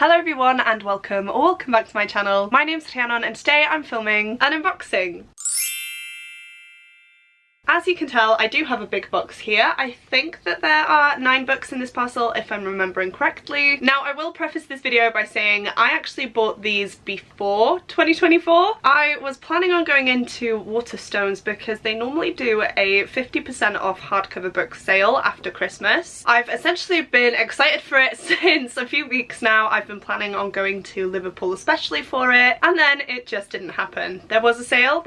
Hello everyone and welcome back to my channel. My name's Rhiannon and today I'm filming an unboxing. As you can tell, I do have a big box here. I think that there are 9 books in this parcel if I'm remembering correctly. Now I will preface this video by saying I actually bought these before 2024. I was planning on going into Waterstones because they normally do a 50% off hardcover book sale after Christmas. I've essentially been excited for it since a few weeks now. I've been planning on going to Liverpool especially for it, and then it just didn't happen. There was a sale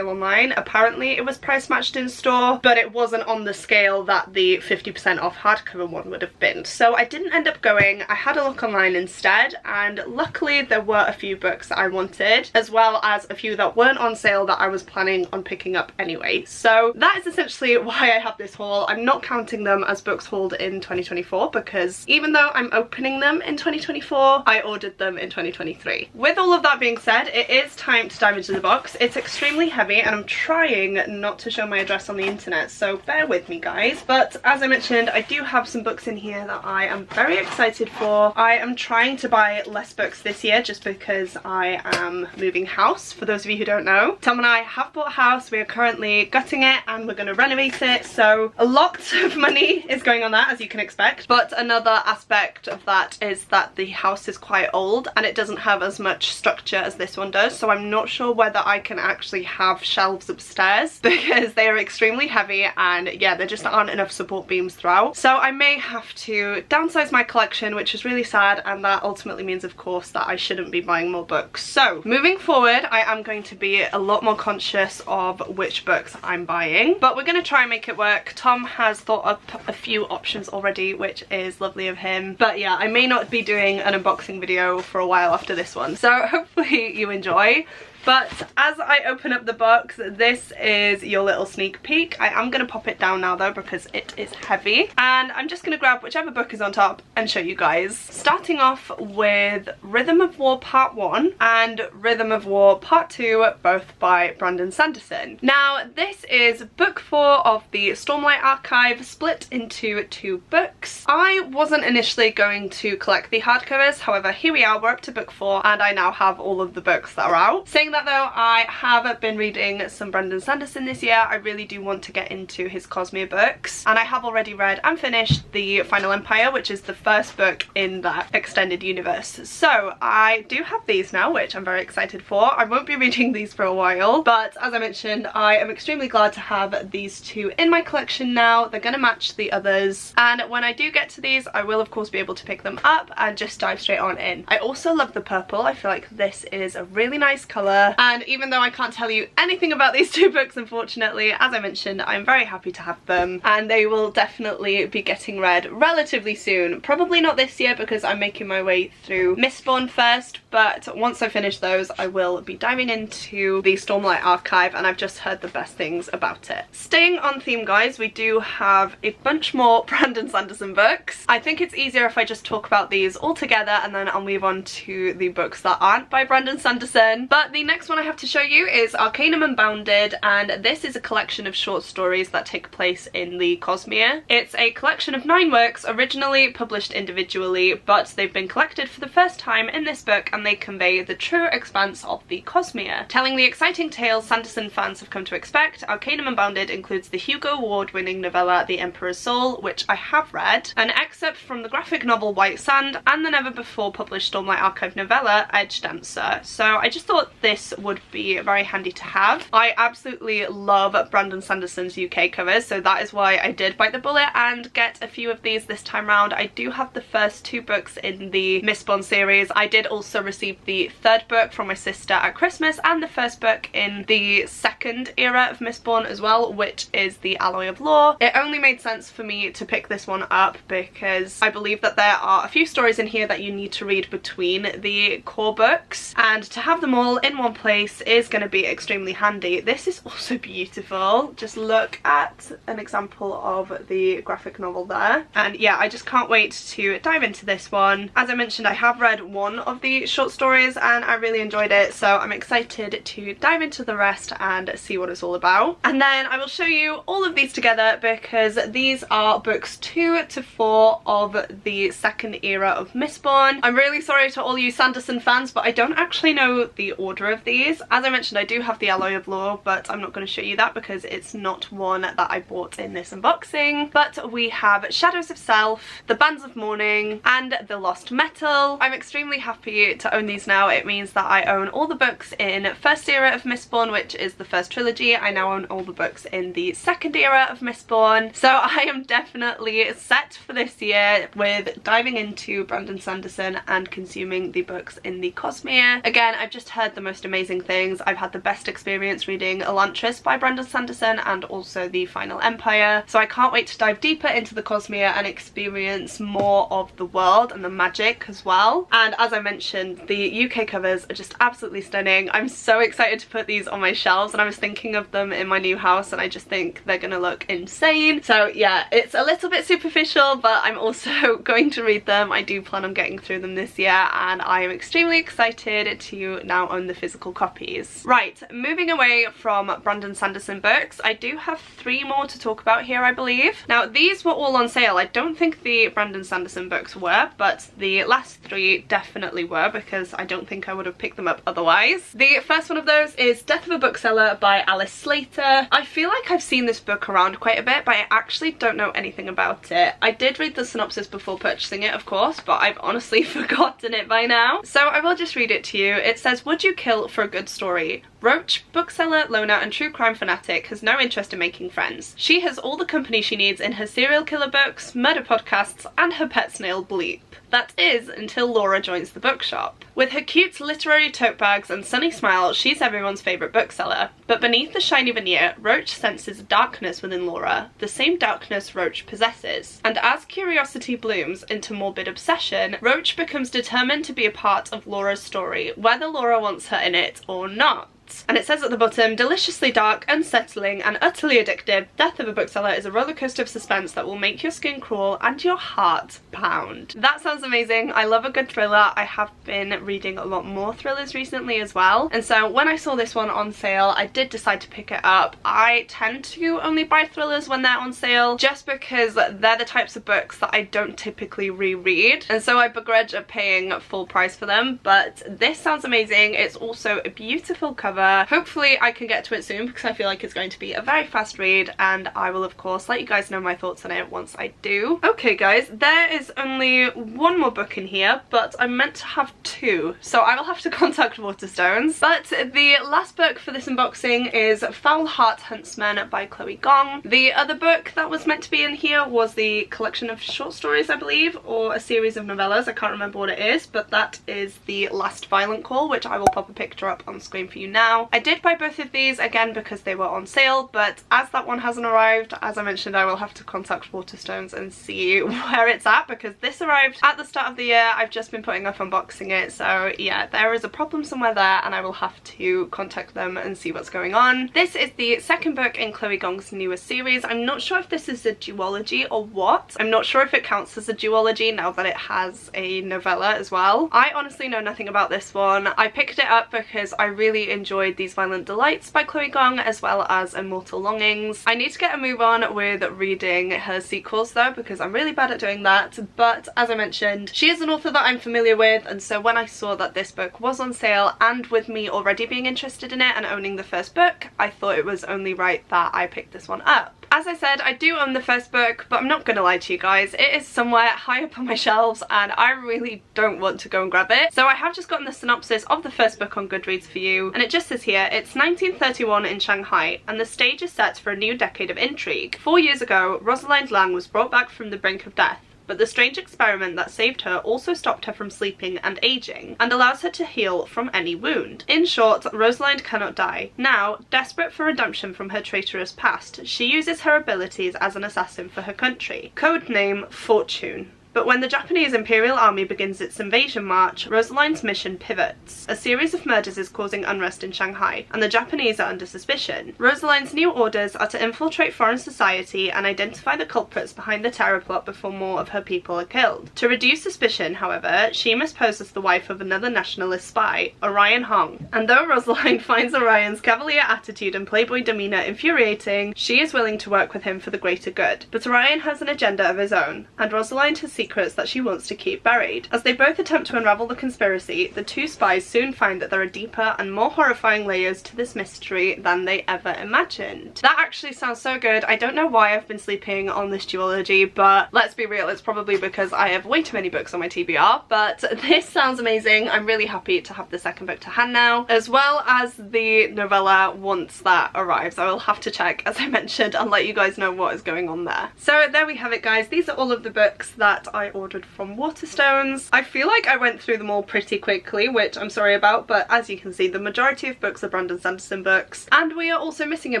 online. Apparently it was price matched in store, but it wasn't on the scale that the 50% off hardcover one would have been. So I didn't end up going. I had a look online instead, and luckily there were a few books that I wanted, as well as a few that weren't on sale that I was planning on picking up anyway. So that is essentially why I have this haul. I'm not counting them as books hauled in 2024 because even though I'm opening them in 2024, I ordered them in 2023. With all of that being said, it is time to dive into the box. It's extremely heavy and I'm trying not to show my address on the internet, so bear with me guys. But as I mentioned, I do have some books in here that I am very excited for. I am trying to buy less books this year just because I am moving house. For those of you who don't know, Tom and I have bought a house. We are currently gutting it and we're going to renovate it, so a lot of money is going on that, as you can expect. But another aspect of that is that the house is quite old and it doesn't have as much structure as this one does, so I'm not sure whether I can actually have shelves upstairs because they are extremely heavy and yeah, there just aren't enough support beams throughout. So I may have to downsize my collection, which is really sad, and that ultimately means of course that I shouldn't be buying more books. So moving forward, I am going to be a lot more conscious of which books I'm buying, but we're going to try and make it work. Tom has thought up a few options already, which is lovely of him, but yeah, I may not be doing an unboxing video for a while after this one, so hopefully you enjoy. But as I open up the box, this is your little sneak peek. I am going to pop it down now though because it is heavy, and I'm just going to grab whichever book is on top and show you guys. Starting off with Rhythm of War Part 1 and Rhythm of War Part 2, both by Brandon Sanderson. Now this is book 4 of the Stormlight Archive, split into 2 books. I wasn't initially going to collect the hardcovers, however here we are, we're up to book 4 and I now have all of the books that are out. Saying that though, I have been reading some Brandon Sanderson this year. I really do want to get into his Cosmere books, and I have already read and finished The Final Empire, which is the first book in that extended universe. So I do have these now, which I'm very excited for. I won't be reading these for a while, but as I mentioned, I am extremely glad to have these 2 in my collection now. They're going to match the others, and when I do get to these, I will of course be able to pick them up and just dive straight on in. I also love the purple. I feel like this is a really nice colour. And even though I can't tell you anything about these 2 books, unfortunately, as I mentioned, I'm very happy to have them, and they will definitely be getting read relatively soon. Probably not this year because I'm making my way through Mistborn first, but once I finish those, I will be diving into the Stormlight Archive, and I've just heard the best things about it. Staying on theme, guys, we do have a bunch more Brandon Sanderson books. I think it's easier if I just talk about these all together and then I'll move on to the books that aren't by Brandon Sanderson. But the next one I have to show you is Arcanum Unbounded, and this is a collection of short stories that take place in the Cosmere. It's a collection of 9 works, originally published individually, but they've been collected for the first time in this book, and they convey the true expanse of the Cosmere. Telling the exciting tales Sanderson fans have come to expect, Arcanum Unbounded includes the Hugo Award-winning novella The Emperor's Soul, which I have read, an excerpt from the graphic novel White Sand, and the never-before published Stormlight Archive novella Edge Dancer. So I just thought this would be very handy to have. I absolutely love Brandon Sanderson's UK covers, so that is why I did bite the bullet and get a few of these this time round. I do have the first 2 books in the Mistborn series. I did also receive the 3rd book from my sister at Christmas and the 1st book in the 2nd era of Mistborn as well, which is the Alloy of Law. It only made sense for me to pick this one up because I believe that there are a few stories in here that you need to read between the core books, and to have them all in one one place is going to be extremely handy. This is also beautiful. Just look at an example of the graphic novel there. And yeah, I just can't wait to dive into this one. As I mentioned, I have read one of the short stories and I really enjoyed it, so I'm excited to dive into the rest and see what it's all about. And then I will show you all of these together because these are books 2 to 4 of the second era of Mistborn. I'm really sorry to all you Sanderson fans, but I don't actually know the order of these. As I mentioned, I do have the Alloy of Lore, but I'm not going to show you that because it's not one that I bought in this unboxing. But we have Shadows of Self, The Bands of Mourning, and The Lost Metal. I'm extremely happy to own these now. It means that I own all the books in first era of Mistborn, which is the first trilogy. I now own all the books in the second era of Mistborn. So I am definitely set for this year with diving into Brandon Sanderson and consuming the books in the Cosmere. Again, I've just heard the most amazing things. I've had the best experience reading Elantris by Brandon Sanderson and also The Final Empire. So I can't wait to dive deeper into the Cosmere and experience more of the world and the magic as well. And as I mentioned, the UK covers are just absolutely stunning. I'm so excited to put these on my shelves, and I was thinking of them in my new house and I just think they're gonna look insane. So yeah, it's a little bit superficial, but I'm also going to read them. I do plan on getting through them this year and I am extremely excited to now own the physical copies. Right, moving away from Brandon Sanderson books, I do have 3 more to talk about here, I believe. Now these were all on sale. I don't think the Brandon Sanderson books were, but the last 3 definitely were because I don't think I would have picked them up otherwise. The first one of those is Death of a Bookseller by Alice Slater. I feel like I've seen this book around quite a bit, but I actually don't know anything about it. I did read the synopsis before purchasing it, of course, but I've honestly forgotten it by now. So I will just read it to you. It says, would you kill for a good story? Roach, bookseller, loner and true crime fanatic, has no interest in making friends. She has all the company she needs in her serial killer books, murder podcasts and her pet snail Bleep. That is, until Laura joins the bookshop. With her cute literary tote bags and sunny smile, she's everyone's favourite bookseller. But beneath the shiny veneer, Roach senses darkness within Laura, the same darkness Roach possesses. And as curiosity blooms into morbid obsession, Roach becomes determined to be a part of Laura's story, whether Laura wants her in it or not. And it says at the bottom, deliciously dark, unsettling and utterly addictive, Death of a Bookseller is a rollercoaster of suspense that will make your skin crawl and your heart pound. That sounds amazing. I love a good thriller. I have been reading a lot more thrillers recently as well, and so when I saw this one on sale I did decide to pick it up. I tend to only buy thrillers when they're on sale just because they're the types of books that I don't typically reread, and so I begrudge paying full price for them. But this sounds amazing. It's also a beautiful cover. Hopefully I can get to it soon because I feel like it's going to be a very fast read, and I will of course let you guys know my thoughts on it once I do. Okay guys, there is only 1 more book in here, but I'm meant to have 2, so I will have to contact Waterstones. But the last book for this unboxing is Foul Heart Huntsman by Chloe Gong. The other book that was meant to be in here was the collection of short stories, I believe, or a series of novellas. I can't remember what it is, but that is The Last Violent Call, which I will pop a picture up on screen for you now. I did buy both of these again because they were on sale, but as that one hasn't arrived, as I mentioned, I will have to contact Waterstones and see where it's at because this arrived at the start of the year. I've just been putting off unboxing it, so yeah, there is a problem somewhere there and I will have to contact them and see what's going on. This is the second book in Chloe Gong's newest series. I'm not sure if this is a duology or what. I'm not sure if it counts as a duology now that it has a novella as well. I honestly know nothing about this one. I picked it up because I really enjoyed These Violent Delights by Chloe Gong as well as Immortal Longings. I need to get a move on with reading her sequels though because I'm really bad at doing that, but as I mentioned, she is an author that I'm familiar with, and so when I saw that this book was on sale and with me already being interested in it and owning the first book, I thought it was only right that I picked this one up. As I said, I do own the first book, but I'm not gonna lie to you guys, it is somewhere high up on my shelves and I really don't want to go and grab it. So I have just gotten the synopsis of the first book on Goodreads for you, and it just says here, it's 1931 in Shanghai and the stage is set for a new decade of intrigue. 4 years ago, Rosalind Lang was brought back from the brink of death. But the strange experiment that saved her also stopped her from sleeping and aging, and allows her to heal from any wound. In short, Rosalind cannot die. Now, desperate for redemption from her traitorous past, she uses her abilities as an assassin for her country. Codename Fortune. But when the Japanese Imperial Army begins its invasion march, Rosaline's mission pivots. A series of murders is causing unrest in Shanghai, and the Japanese are under suspicion. Rosaline's new orders are to infiltrate foreign society and identify the culprits behind the terror plot before more of her people are killed. To reduce suspicion, however, she must pose as the wife of another nationalist spy, Orion Hong. And though Rosaline finds Orion's cavalier attitude and playboy demeanour infuriating, she is willing to work with him for the greater good. But Orion has an agenda of his own, and Rosalind has secrets that she wants to keep buried. As they both attempt to unravel the conspiracy, the two spies soon find that there are deeper and more horrifying layers to this mystery than they ever imagined. That actually sounds so good. I don't know why I've been sleeping on this duology, but let's be real, it's probably because I have way too many books on my TBR, but this sounds amazing. I'm really happy to have the second book to hand now, as well as the novella once that arrives. I will have to check, as I mentioned, and let you guys know what is going on there. So there we have it, guys. These are all of the books that I ordered from Waterstones. I feel like I went through them all pretty quickly, which I'm sorry about, but as you can see, the majority of books are Brandon Sanderson books, and we are also missing a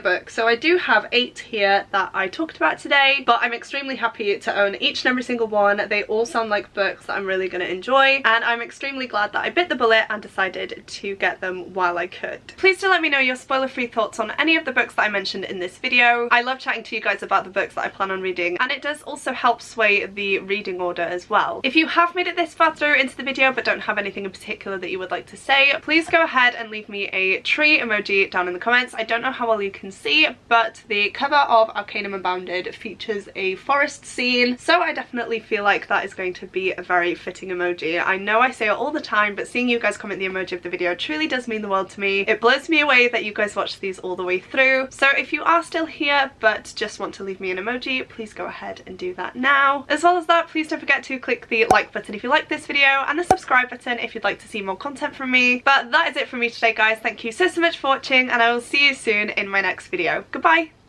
book. So I do have 8 here that I talked about today, but I'm extremely happy to own each and every single one. They all sound like books that I'm really going to enjoy, and I'm extremely glad that I bit the bullet and decided to get them while I could. Please do let me know your spoiler-free thoughts on any of the books that I mentioned in this video. I love chatting to you guys about the books that I plan on reading, and it does also help sway the reading order as well. If you have made it this far through into the video but don't have anything in particular that you would like to say, please go ahead and leave me a tree emoji down in the comments. I don't know how well you can see, but the cover of Arcanum Unbounded features a forest scene, so I definitely feel like that is going to be a very fitting emoji. I know I say it all the time, but seeing you guys comment the emoji of the video truly does mean the world to me. It blows me away that you guys watch these all the way through. So if you are still here but just want to leave me an emoji, please go ahead and do that now. As well as that, please don't forget to click the like button if you like this video, and the subscribe button if you'd like to see more content from me. But that is it from me today, guys. Thank you so much for watching, and I will see you soon in my next video. Goodbye!